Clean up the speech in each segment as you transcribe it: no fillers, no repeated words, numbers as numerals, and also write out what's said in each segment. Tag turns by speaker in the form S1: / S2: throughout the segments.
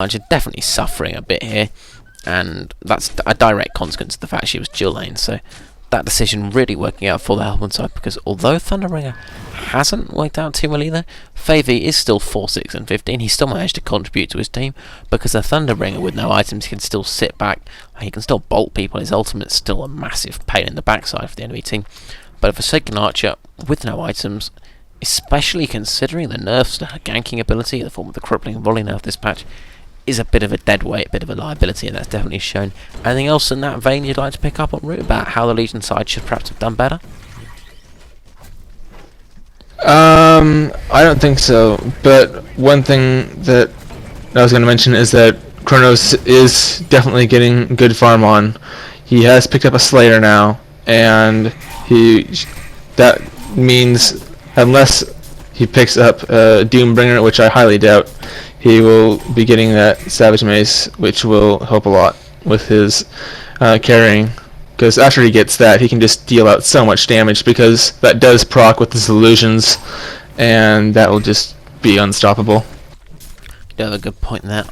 S1: are definitely suffering a bit here, and that's a direct consequence of the fact she was dual lane. So that decision really working out for the Hellborn side, because although Thunderbringer hasn't worked out too well either, Favy is still 4, 6 and 15. He still managed to contribute to his team, because a Thunderbringer with no items can still sit back, he can still bolt people. His ultimate's still a massive pain in the backside for the enemy team. But a Forsaken Archer with no items, especially considering the nerfs to her ganking ability in the form of the crippling volley nerf this patch, is a bit of a dead weight, a bit of a liability, and that's definitely shown. Anything else in that vein you'd like to pick up on, Root, about how the Legion side should perhaps have done better?
S2: I don't think so, but one thing that I was going to mention is that Kronos is definitely getting good farm on. He has picked up a Slayer now, and that means unless he picks up Doombringer, which I highly doubt, he will be getting that Savage Mace, which will help a lot with his carrying. Because after he gets that, he can just deal out so much damage, because that does proc with his illusions, and that will just be unstoppable.
S1: You have a good point there.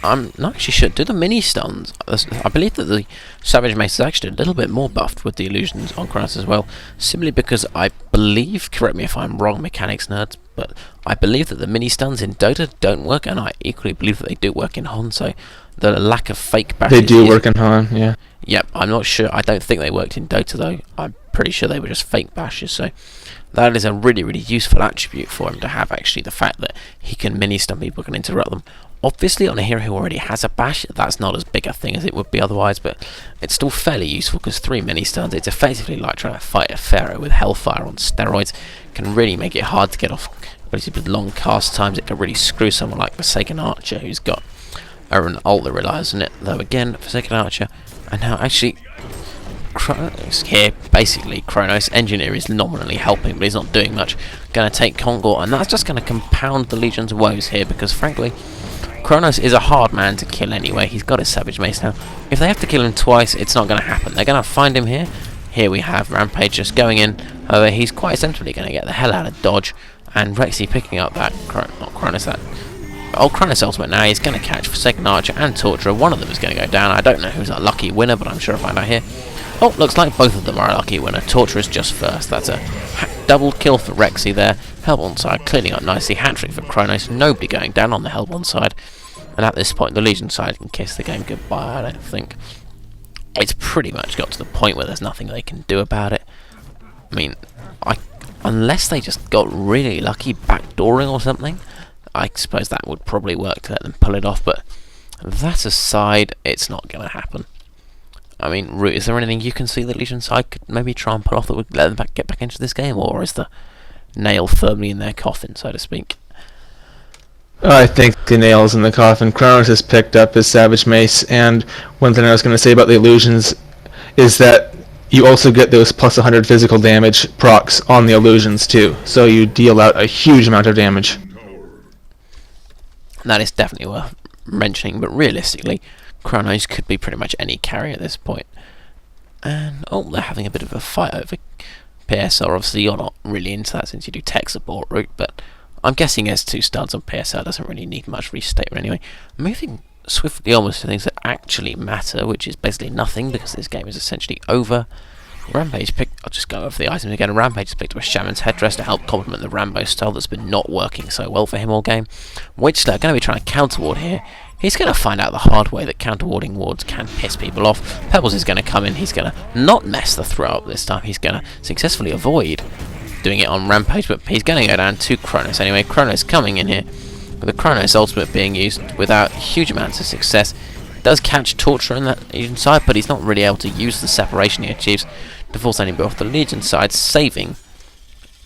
S1: I'm not actually sure. Do the mini stuns? I believe that the Savage Mace is actually a little bit more buffed with the illusions on Kronos as well. Simply because I believe, correct me if I'm wrong, mechanics nerds, but I believe that the mini stuns in Dota don't work, and I equally believe that they do work in Hon. So the lack of fake bashes.
S2: They do work in Hon, yeah.
S1: Yep, I'm not sure. I don't think they worked in Dota though. I'm pretty sure they were just fake bashes. So that is a really, really useful attribute for him to have. Actually, the fact that he can mini stun people, can interrupt them. Obviously, on a hero who already has a bash, that's not as big a thing as it would be otherwise, but it's still fairly useful, because 3 mini stuns, it's effectively like trying to fight a Pharaoh with Hellfire on steroids. Can really make it hard to get off. With long cast times, it can really screw someone like Forsaken Archer, who's got an ult that relies on it. Though again, Forsaken Archer, and now actually Kronos here, basically Kronos Engineer is nominally helping, but he's not doing much. Going to take Kongor, and that's just going to compound the Legion's woes here, because frankly, Kronos is a hard man to kill anyway. He's got his Savage Mace now. If they have to kill him twice, it's not going to happen. They're going to find him here. Here we have Rampage just going in. However, he's quite essentially going to get the hell out of dodge. And Rexy picking up that, Kronos ultimate now. He's going to catch Forsaken Archer and Torturer. One of them is going to go down. I don't know who's a lucky winner, but I'm sure I'll find out here. Oh, looks like both of them are a lucky winner. Torturer's just first. That's a double kill for Rexy there. Hellborn side cleaning up nicely. Hat-trick for Kronos. Nobody going down on the Hellborn side. And at this point, the Legion side can kiss the game goodbye, I don't think. It's pretty much got to the point where there's nothing they can do about it. I mean, unless they just got really lucky backdooring or something, I suppose that would probably work to let them pull it off, but that aside, it's not going to happen. I mean, Root, is there anything you can see that Legion side could maybe try and pull off that would let them get back into this game, or is the nail firmly in their coffin, so to speak?
S2: I think the nail's in the coffin. Kronos has picked up his Savage Mace, and one thing I was going to say about the illusions is that you also get those plus 100 physical damage procs on the illusions too, so you deal out a huge amount of damage.
S1: That is definitely worth mentioning, but realistically, Kronos could be pretty much any carry at this point. And, oh, they're having a bit of a fight over PSR. Obviously, you're not really into that since you do tech support, Root, but I'm guessing as 2 studs on PSR doesn't really need much restatement anyway. Moving swiftly almost to things that actually matter, which is basically nothing, because this game is essentially over. Rampage picked, I'll just go over the items again. Rampage has picked up a Shaman's Headdress to help complement the Rambo style that's been not working so well for him all game. Which they're going to be trying to counterward here. He's going to find out the hard way that counterwarding wards can piss people off. Pebbles is going to come in, he's going to not mess the throw up this time, he's going to successfully avoid doing it on Rampage, but he's going to go down to Kronos anyway. Kronos coming in here, with the Kronos ultimate being used without huge amounts of success. Does catch Torturer on that Legion side, but he's not really able to use the separation he achieves to force anybody off the Legion side, saving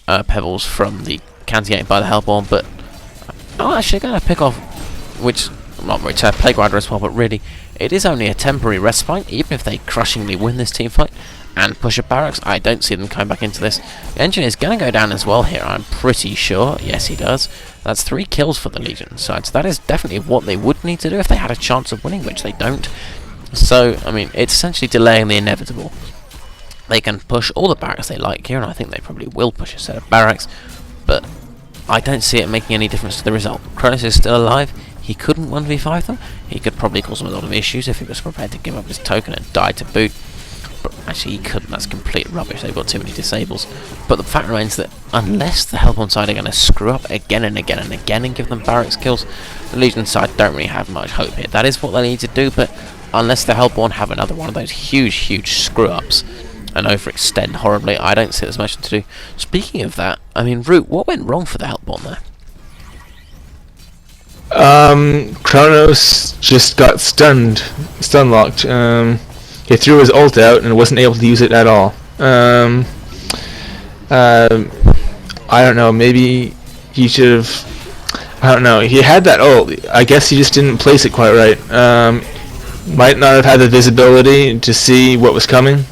S1: Pebbles from the counter by the Hellborn. But actually going to pick off, which not really to Playgrinder as well, but really it is only a temporary respite. Even if they crushingly win this team fight and push a barracks, I don't see them coming back into this. The Engineer's going to go down as well here, I'm pretty sure. Yes, he does. That's 3 kills for the Legion side, so that is definitely what they would need to do if they had a chance of winning, which they don't. So, I mean, it's essentially delaying the inevitable. They can push all the barracks they like here, and I think they probably will push a set of barracks, but I don't see it making any difference to the result. Kronos is still alive. he couldn't 1v5 them. He could probably cause them a lot of issues if he was prepared to give up his token and die to boot. But actually he couldn't, that's complete rubbish, they've got too many disables. But the fact remains that unless the Hellborn side are going to screw up again and again and again and give them barracks kills, the Legion side don't really have much hope here. That is what they need to do, but unless the Hellborn have another one of those huge screw-ups and overextend horribly, I don't see there's much to do. Speaking of that, I mean, Root, what went wrong for the Hellborn there?
S2: Kronos just got stun locked. He threw his ult out and wasn't able to use it at all. I don't know, maybe he should have... I don't know, he had that ult. I guess he just didn't place it quite right. Might not have had the visibility to see what was coming.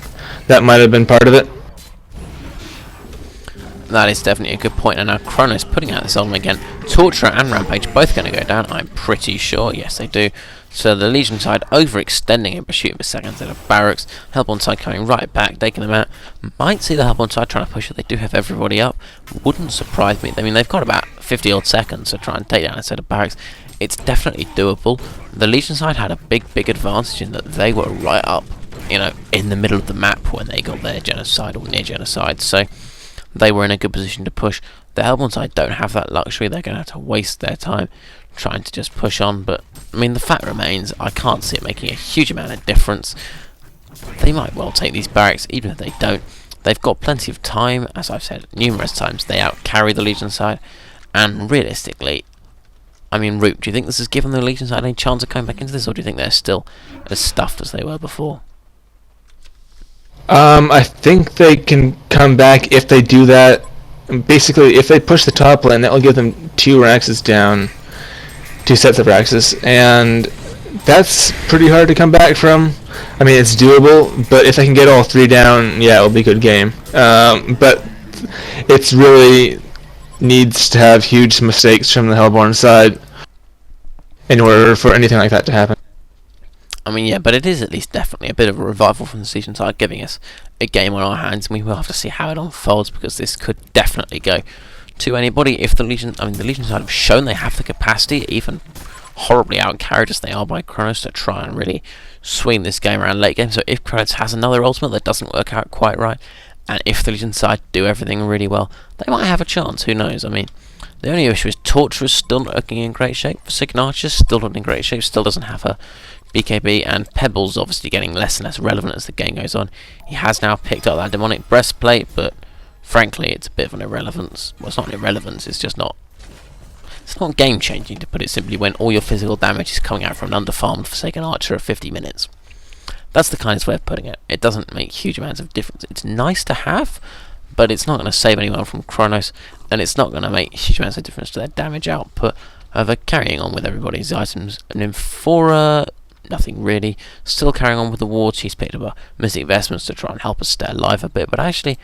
S2: That might have been part of it.
S1: That is definitely a good point. And now Kronos putting out this ultimate again. Torturer and Rampage both going to go down, I'm pretty sure. Yes, they do. So the Legion side overextending in pursuit of a second set of barracks. Hellborn side coming right back, taking them out. Might see the Hellborn side trying to push it. They do have everybody up. Wouldn't surprise me. I mean, they've got about 50 odd seconds to try and take down a set of barracks. It's definitely doable. The Legion side had a big advantage in that they were right up, you know, in the middle of the map when they got their genocide or near genocide. So they were in a good position to push. The Hellborn side don't have that luxury. They're going to have to waste their time trying to just push on. But, I mean, the fact remains, I can't see it making a huge amount of difference. They might well take these barracks, even if they don't. They've got plenty of time. As I've said numerous times, they out-carry the Legion side. And realistically, I mean, Root, do you think this has given the Legion side any chance of coming back into this, or do you think they're still as stuffed as they were before?
S2: I think they can come back if they do that. Basically, if they push the top lane, that will give them 2 Raxes down, 2 sets of Raxes, and that's pretty hard to come back from. I mean, it's doable, but if they can get all 3 down, yeah, it'll be a good game. But it's really needs to have huge mistakes from the Hellborn side in order for anything like that to happen.
S1: I mean, yeah, but it is at least definitely a bit of a revival from the Legion side, giving us a game on our hands, and we will have to see how it unfolds, because this could definitely go to anybody if the Legion... I mean, the Legion side have shown they have the capacity, even horribly out-carried as they are by Kronos, to try and really swing this game around late game. So if Kronos has another ultimate that doesn't work out quite right, and if the Legion side do everything really well, they might have a chance, who knows. I mean, the only issue is Torturer's still not looking in great shape. Signature's still not in great shape, still doesn't have her BKB, and Pebble's obviously getting less and less relevant as the game goes on. He has now picked up that demonic breastplate, but frankly it's a bit of an irrelevance. Well, it's not an irrelevance, it's just not... It's not game changing, to put it simply, when all your physical damage is coming out from an underfarmed Forsaken Archer of 50 minutes. That's the kindest way of putting it. It doesn't make huge amounts of difference. It's nice to have, but it's not going to save anyone from Kronos, and it's not going to make huge amounts of difference to their damage output. However, carrying on with everybody's items, and Nymphora, nothing really. Still carrying on with the wards. She's picked up a Mystic Vestments to try and help us stay alive a bit, but actually,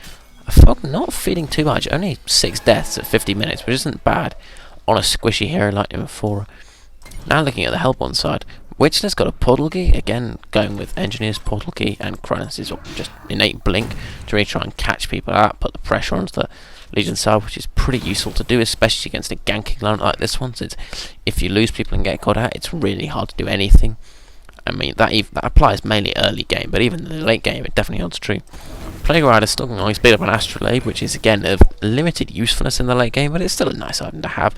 S1: I felt not feeling too much. Only 6 deaths at 50 minutes, which isn't bad on a squishy hero like Nymphora. Now looking at the Hellborn side, Witchler's got a Portal Key, again going with Engineer's Portal Key, and Kronos is just innate Blink to really try and catch people out, put the pressure onto the Legion side, which is pretty useful to do, especially against a ganking line like this one, since if you lose people and get caught out, it's really hard to do anything. I mean, that applies mainly early game, but even in the late game, it definitely holds true. Plague Rider's still going to speed up an Astrolabe, which is again of limited usefulness in the late game, but it's still a nice item to have.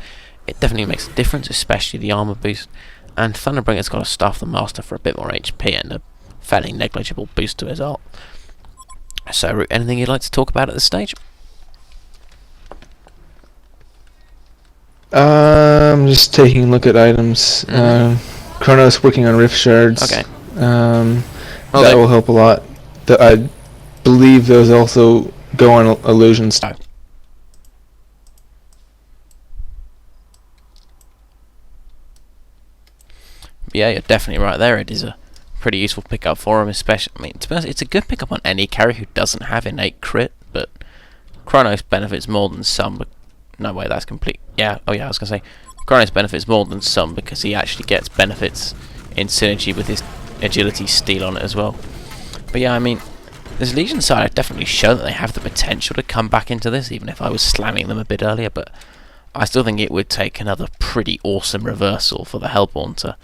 S1: It definitely makes a difference, especially the armor boost. And Thunderbringer's got a Staff the Master for a bit more HP and a fairly negligible boost to his ult. So, anything you'd like to talk about at this stage?
S2: Just taking a look at items. Kronos working on Rift Shards.
S1: Okay.
S2: That will help a lot. I believe those also go on illusions.
S1: Oh. Yeah, you're definitely right there. It is a pretty useful pickup for him, especially... I mean, to be honest, it's a good pickup on any carry who doesn't have innate crit, but Kronos benefits more than some... But no way, that's complete... Yeah, oh yeah, I was going to say... Kronos benefits more than some because he actually gets benefits in synergy with his agility steal on it as well. But yeah, I mean, this Legion side have definitely shown that they have the potential to come back into this, even if I was slamming them a bit earlier, but I still think it would take another pretty awesome reversal for the Hellborn to